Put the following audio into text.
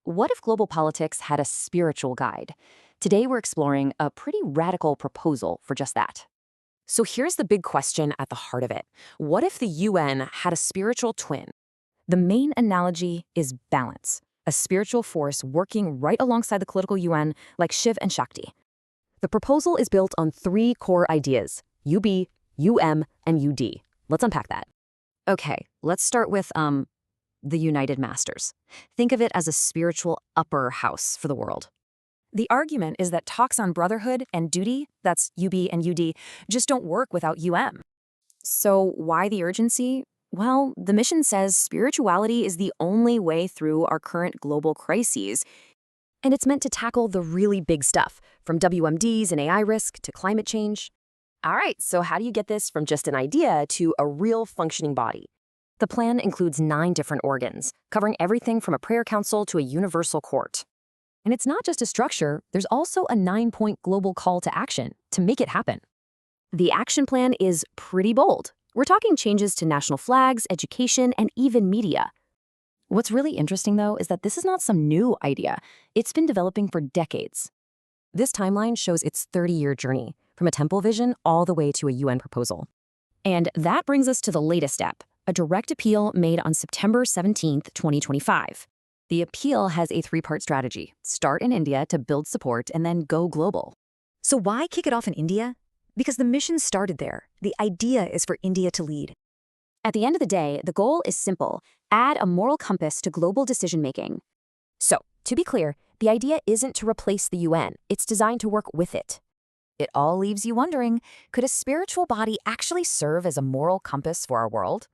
What if global politics had a spiritual guide? Today we're exploring a pretty radical proposal for just that. So here's the big question at the heart of it. What if the UN had a spiritual twin? The main analogy is balance, a spiritual force working right alongside the political UN like Shiv and Shakti. The proposal is built on three core ideas: UB, UM, and UD. Let's unpack that. Okay, let's start with the United Masters. Think of it as a spiritual upper house for the world. The argument is that talks on brotherhood and duty, that's UB and UD, just don't work without So why the urgency? Well, the mission says spirituality is the only way through our current global crises, and it's meant to tackle the really big stuff, from WMDs and AI risk to climate change. All right, so how do you get this from just an idea to a real functioning body? The plan includes 9 different organs, covering everything from a prayer council to a universal court. And it's not just a structure, there's also a 9-point global call to action to make it happen. The action plan is pretty bold. We're talking changes to national flags, education, and even media. What's really interesting, though, is that this is not some new idea. It's been developing for decades. This timeline shows its 30-year journey, from a temple vision all the way to a UN proposal. And that brings us to the latest step, a direct appeal made on September 17, 2025. The appeal has a 3-part strategy: start in India to build support and then go global. So why kick it off in India? Because the mission started there. The idea is for India to lead. At the end of the day, the goal is simple: add a moral compass to global decision-making. So, to be clear, the idea isn't to replace the UN. It's designed to work with it. It all leaves you wondering, could a spiritual body actually serve as a moral compass for our world?